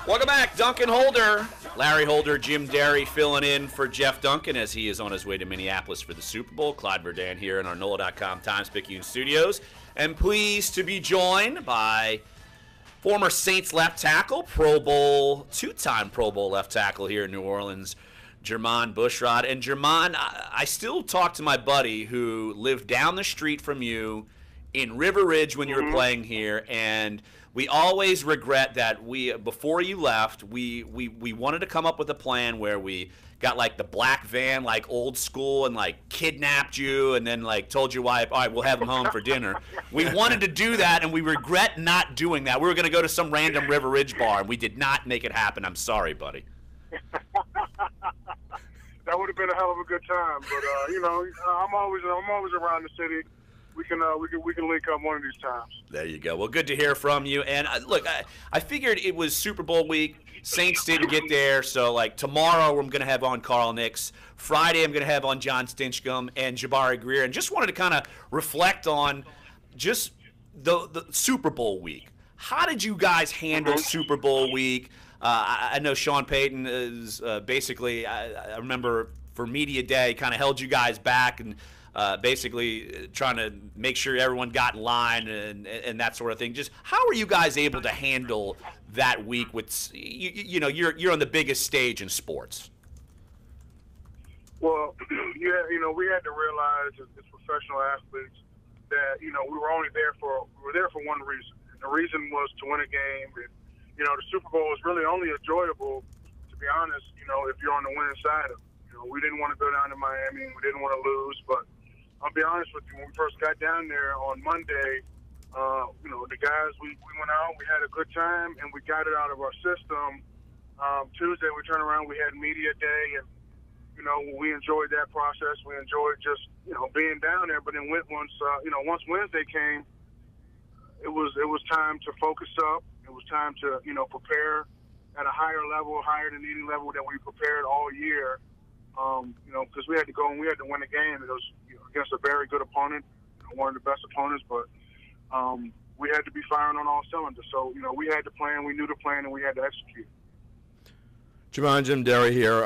Welcome back, Dunc Holder. Larry Holder, Jim Derry filling in for Jeff Duncan as he is on his way to Minneapolis for the Super Bowl. Clyde Verdun here in our NOLA.com Times-Picayune studios. And pleased to be joined by former Saints left tackle, Pro Bowl, two-time Pro Bowl left tackle here in New Orleans, Jermon Bushrod. And Jermon, I still talk to my buddy who lived down the street from you in River Ridge when you were playing here, and we always regret that before you left, we wanted to come up with a plan where we got like the black van, like old school, and like kidnapped you and then like told your wife, all right, we'll have him home for dinner. We wanted to do that, and we regret not doing that. We were going to go to some random River Ridge bar, and we did not make it happen. I'm sorry, buddy. That would have been a hell of a good time, but you know, I'm always around the city. We can link up one of these times. There you go. Well, good to hear from you. And look, I figured it was Super Bowl week. Saints didn't get there, so like tomorrow I'm going to have on Carl Nix. Friday I'm going to have on John Stinchcomb and Jabari Greer. And just wanted to kind of reflect on just the Super Bowl week. How did you guys handle Super Bowl week? I know Sean Payton is basically, I remember for Media Day, kind of held you guys back and basically trying to make sure everyone got in line and that sort of thing. Just how are you guys able to handle that week with, you know, you're on the biggest stage in sports? Well, yeah, you know, we had to realize as professional athletes that, you know, we were there for one reason. And the reason was to win a game. And, you know, the Super Bowl is really only enjoyable, to be honest, you know, if you're on the winning side of it. You know, we didn't want to go down to Miami. We didn't want to lose, but I'll be honest with you, when we first got down there on Monday, you know, the guys, we went out, we had a good time, and we got it out of our system. Tuesday, we turned around, we had Media Day, and, you know, we enjoyed that process. We enjoyed just, you know, being down there. But then once Wednesday came, it was time to focus up. It was time to, you know, prepare at a higher level, higher than any level that we prepared all year. You know, because we had to go and we had to win a game. It was, you know, against a very good opponent, you know, one of the best opponents, but we had to be firing on all cylinders. So, you know, we had the plan, we knew the plan, and we had to execute. Jim Derry here.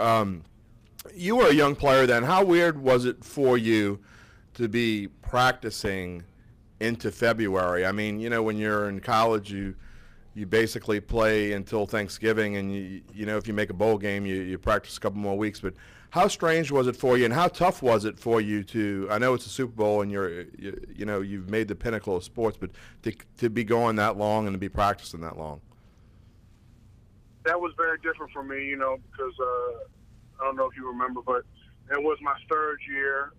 You were a young player then. How weird was it for you to be practicing into February? I mean, you know, when you're in college, you basically play until Thanksgiving, and you know, if you make a bowl game, you practice a couple more weeks. But how strange was it for you, and how tough was it for you to? I know it's a Super Bowl, and you know, you've made the pinnacle of sports, but to be going that long and to be practicing that long. That was very different for me, you know, because I don't know if you remember, but it was my third year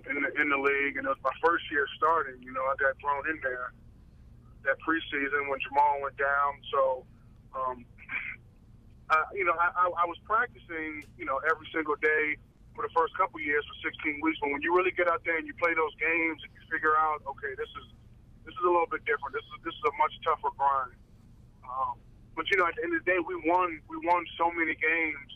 in the league, and it was my first year starting. You know, I got thrown in there that preseason when Jamal went down. So, you know, I was practicing, you know, every single day for the first couple years for 16 weeks. But when you really get out there and you play those games and you figure out, okay, this is a little bit different. This is a much tougher grind. But you know, at the end of the day, we won so many games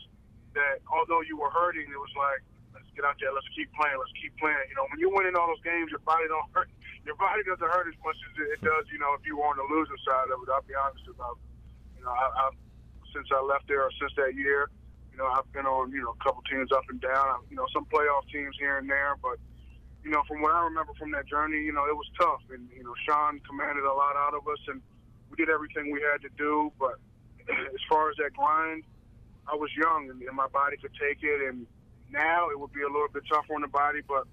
that although you were hurting, it was like, let's get out there, let's keep playing. You know, when you're winning all those games, your body don't hurt. Your body doesn't hurt as much as it does, you know, if you were on the losing side of it. I'll be honest about, you know, since I left there, or since that year, you know, I've been on, you know, a couple teams up and down, you know, some playoff teams here and there. But, you know, from what I remember from that journey, you know, it was tough. And, you know, Sean commanded a lot out of us, and we did everything we had to do. But as far as that grind, I was young, and my body could take it. And now it would be a little bit tougher on the body, but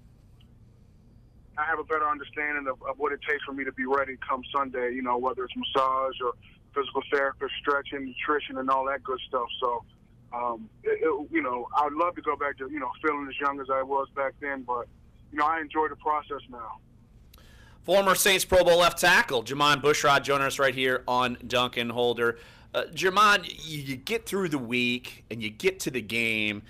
I have a better understanding of what it takes for me to be ready come Sunday, you know, whether it's massage or physical therapy, stretching, nutrition, and all that good stuff. So, you know, I would love to go back to, you know, feeling as young as I was back then, but, you know, I enjoy the process now. Former Saints Pro Bowl left tackle Jemon Bushrod joining us right here on Dunc Holder. Jermon, you get through the week and you get to the game,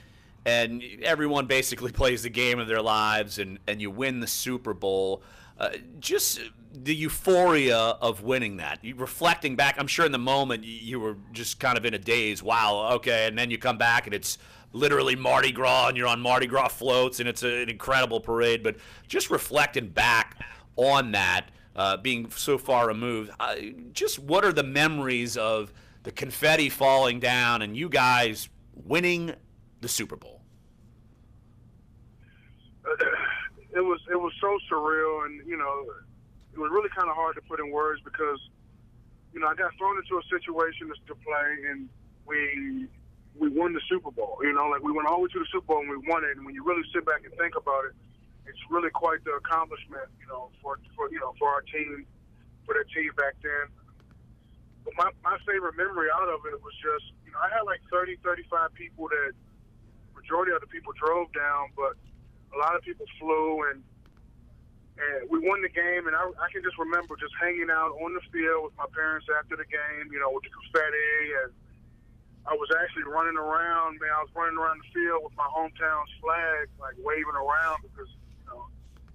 and everyone basically plays the game of their lives, and you win the Super Bowl. Just the euphoria of winning that. Reflecting back, I'm sure in the moment you were just kind of in a daze. Wow, okay, and then you come back and it's literally Mardi Gras, and you're on Mardi Gras floats, and it's an incredible parade. But just reflecting back on that, being so far removed, just what are the memories of the confetti falling down and you guys winning the Super Bowl? It was so surreal, and it was really kind of hard to put in words because I got thrown into a situation to play, and we won the Super Bowl. Like we went all the way to the Super Bowl and we won it. And when you really sit back and think about it, it's really quite the accomplishment, for our team, for that team back then. But my favorite memory out of it was just, I had like 30, 35 people that majority of the people drove down, but a lot of people flew, and we won the game. And I can just remember just hanging out on the field with my parents after the game, with the confetti, and I was actually running around, man. I was running around the field with my hometown's flag, like waving around because,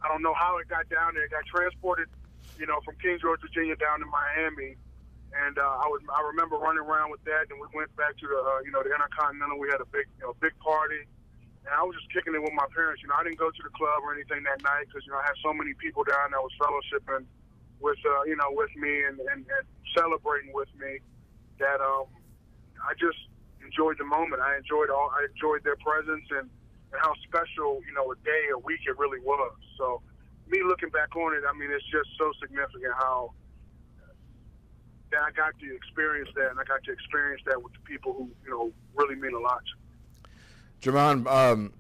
I don't know how it got down there. It got transported, from King George, Virginia down to Miami. And I remember running around with that. And we went back to the, the Intercontinental. We had a big party. And I was just kicking it with my parents. I didn't go to the club or anything that night because, I had so many people down that was fellowshipping with, with me and celebrating with me that, I just enjoyed the moment. I enjoyed their presence and how special, a day, a week it really was. So me looking back on it, I mean, it's just so significant how that I got to experience that, and I got to experience that with the people who, really mean a lot. Jermon,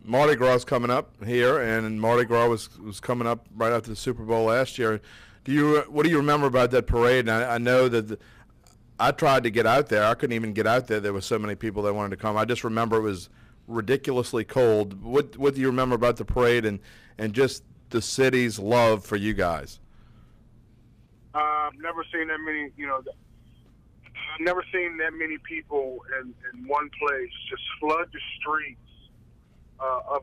Mardi Gras is coming up here, and Mardi Gras was coming up right after the Super Bowl last year. What do you remember about that parade? And I know that I tried to get out there. I couldn't even get out there. There were so many people that wanted to come. I just remember it was ridiculously cold. What do you remember about the parade and just the city's love for you guys? I've never seen that many, I've never seen that many people in one place just flood the streets. I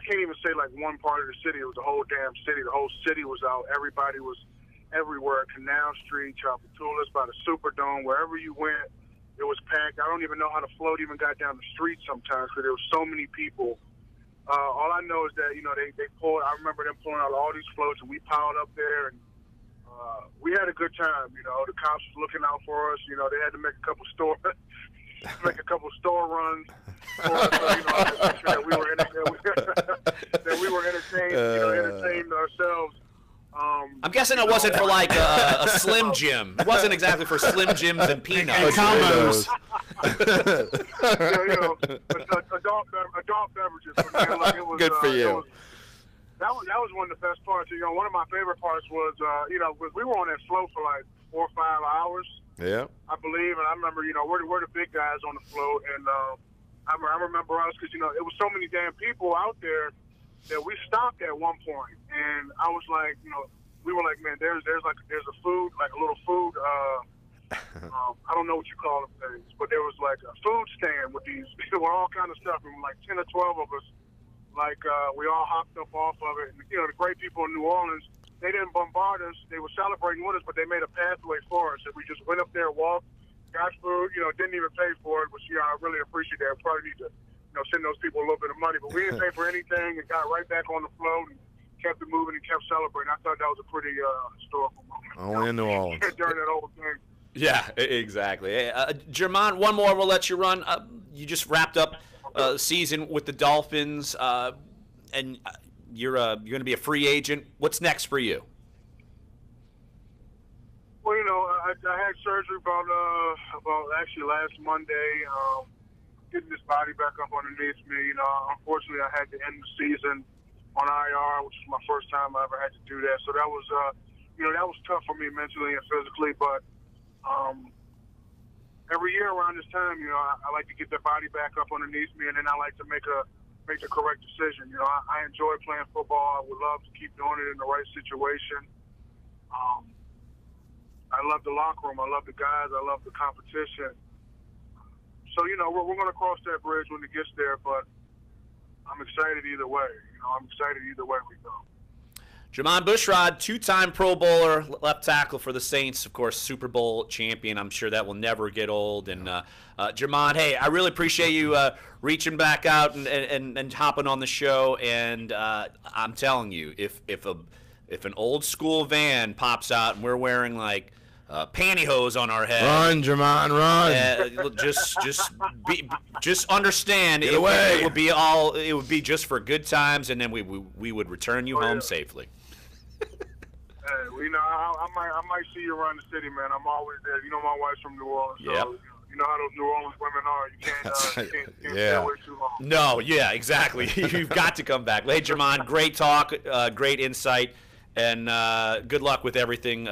can't even say like one part of the city. It was the whole damn city. The whole city was out. Everybody was everywhere. Canal Street, Chapatulas, by the Superdome, wherever you went, it was packed. I don't even know how the float even got down the street sometimes because there were so many people. All I know is that, they pulled, I remember them pulling out all these floats, and we piled up there, and we had a good time. The cops was looking out for us. They had to make a couple store runs for us, to make sure that we were entertained, entertained ourselves. I'm guessing it wasn't for like a Slim Jim. It wasn't exactly for Slim Jims and peanuts. And combos. Adult beverages. Man, like it was, good for you. That was one of the best parts. One of my favorite parts was, we were on that float for like 4 or 5 hours. Yeah. I believe, and I remember, we're the big guys on the float, and I remember us because it was so many damn people out there that we stopped at one point, and I was like, we were like, man, there's a food, like a little food. I don't know what you call them things, but there was like a food stand with these, with all kind of stuff, and like 10 or 12 of us. Like, we all hopped up off of it. And, the great people in New Orleans, they didn't bombard us. They were celebrating with us, but they made a pathway for us. And we just went up there, walked, got food, didn't even pay for it, which, I really appreciate that. Probably need to, send those people a little bit of money. But we didn't pay for anything and got right back on the float and kept it moving and kept celebrating. I thought that was a pretty historical moment. Only in New Orleans. During that whole thing. Yeah, exactly. Jermon, one more, we'll let you run. You just wrapped up season with the Dolphins, and you're going to be a free agent. What's next for you? Well, I had surgery about actually last Monday, getting this body back up underneath me. Unfortunately, I had to end the season on IR, which is my first time I ever had to do that. So that was, that was tough for me mentally and physically. But every year around this time, I like to get the body back up underneath me, and then I like to make the correct decision. I enjoy playing football. I would love to keep doing it in the right situation. I love the locker room. I love the guys. I love the competition. So, we're going to cross that bridge when it gets there, but I'm excited either way. I'm excited either way we go. Jemon Bushrod, two-time Pro Bowler, left tackle for the Saints, of course, Super Bowl champion. I'm sure that will never get old. And Jermon, hey, I really appreciate you reaching back out and hopping on the show. And I'm telling you, if an old school van pops out and we're wearing like pantyhose on our head. Run, Jermon, run. Just understand Get away. It would be just for good times, and then we would return you home safely. Hey, well, I might see you around the city, man. I'm always there. You know, my wife's from New Orleans, so you know how those New Orleans women are. You can't stay away too long. No, yeah, exactly. You've got to come back. Hey, Jermon, great talk, great insight, and good luck with everything,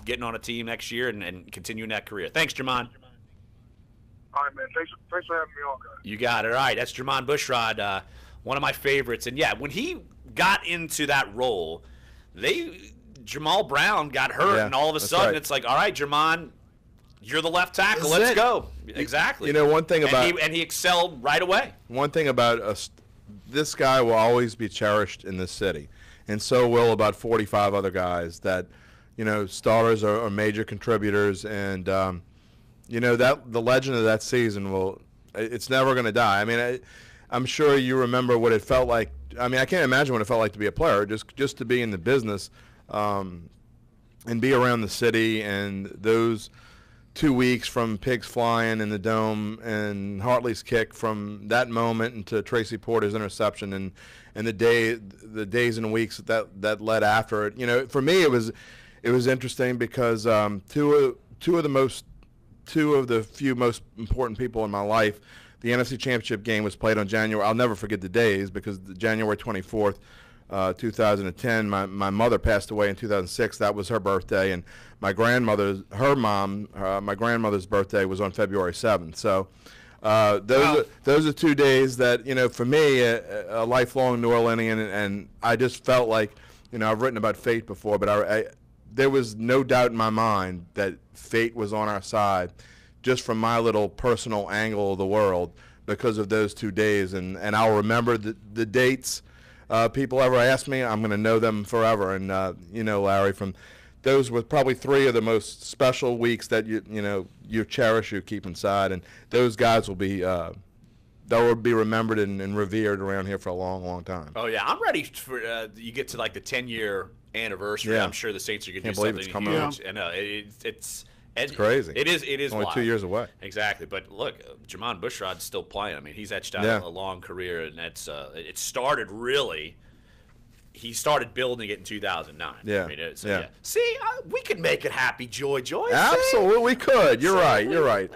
getting on a team next year and continuing that career. Thanks, Jermon. All right, man. Thanks for having me on, guys. You got it. All right, that's Jermon Bushrod, one of my favorites. And, yeah, when he got into that role, Jamal Brown got hurt, and all of a sudden it's like, all right, Jermon, you're the left tackle. Let's go. Exactly. You know, one thing about and he excelled right away. One thing about us, this guy will always be cherished in this city, and so will about 45 other guys that, you know, starters are major contributors, and you know, that the legend of that season it's never going to die. I mean, I'm sure you remember what it felt like. I mean, I can't imagine what it felt like to be a player, just to be in the business, and be around the city, and those 2 weeks from pigs flying in the dome and Hartley's kick from that moment into Tracy Porter's interception and the days and weeks that led after it. You know, for me it was interesting because two of the few most important people in my life. The NFC Championship game was played on January. I'll never forget the days because January 24th, 2010. My mother passed away in 2006. That was her birthday, and my grandmother's birthday was on February 7th. So those are 2 days that, you know, for me, a lifelong New Orleanian, and I just felt like, you know, I've written about fate before, but there was no doubt in my mind that fate was on our side, just from my little personal angle of the world because of those 2 days. And I'll remember the dates. People ever ask me, I'm going to know them forever. And, you know, Larry, from those were probably 3 of the most special weeks that you cherish, you keep inside. And those guys will be remembered and revered around here for a long, long time. Oh, yeah. I'm ready for you get to, like, the 10-year anniversary. Yeah. I'm sure the Saints are going to do something huge. And it's crazy. It is only wild. 2 years away. Exactly. But look, Jermon Bushrod's still playing. I mean, he's etched out a long career, and that's it started really. He started building it in 2009. Yeah. I mean, See, we could make it happy, joy. Absolutely, we could. You're right.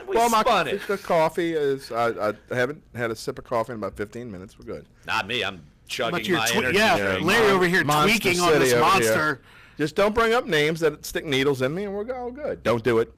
Well, my coffee is. I haven't had a sip of coffee in about 15 minutes. We're good. Not me. I'm chugging my energy. Larry over here tweaking on this monster. Just don't bring up names that stick needles in me, and we're all good. Don't do it.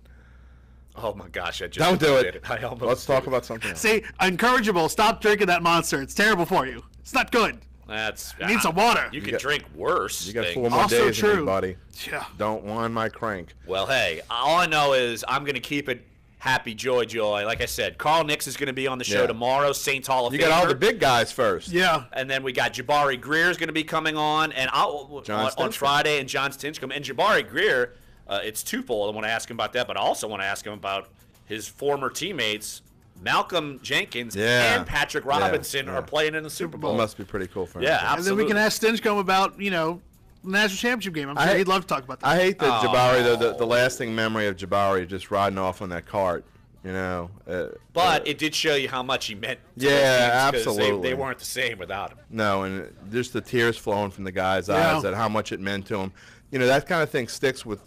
Oh, my gosh. Don't do it. Let's talk about something else. See, encourageable. Stop drinking that monster. It's terrible for you. It's not good. You need some water. You can drink worse. You got 4 more days in you, buddy. Yeah. Don't whine my crank. Well, hey, all I know is I'm going to keep it happy, joy. Like I said, Carl Nix is going to be on the show tomorrow, Saints Hall of Famer. You got all the big guys first. Yeah. And then we got Jabari Greer is going to be coming on on Friday, and John Stinchcomb. And Jabari Greer, it's twofold. I want to ask him about that, but I also want to ask him about his former teammates, Malcolm Jenkins and Patrick Robinson are playing in the Super Bowl. It must be pretty cool for him. Yeah, absolutely. And then we can ask Stinchcomb about, the national championship game. I'm sure he'd love to talk about that. I hate that Jabari, the lasting memory of Jabari just riding off on that cart, but it did show you how much he meant to absolutely. They weren't the same without him. No, and just the tears flowing from the guy's eyes at how much it meant to him. That kind of thing sticks with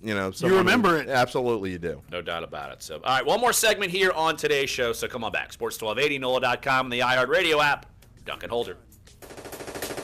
you remember it. Absolutely you do. No doubt about it. So, all right, one more segment here on today's show, so come on back. Sports 1280, NOLA.com, and the iHeartRadio app. Dunc Holder.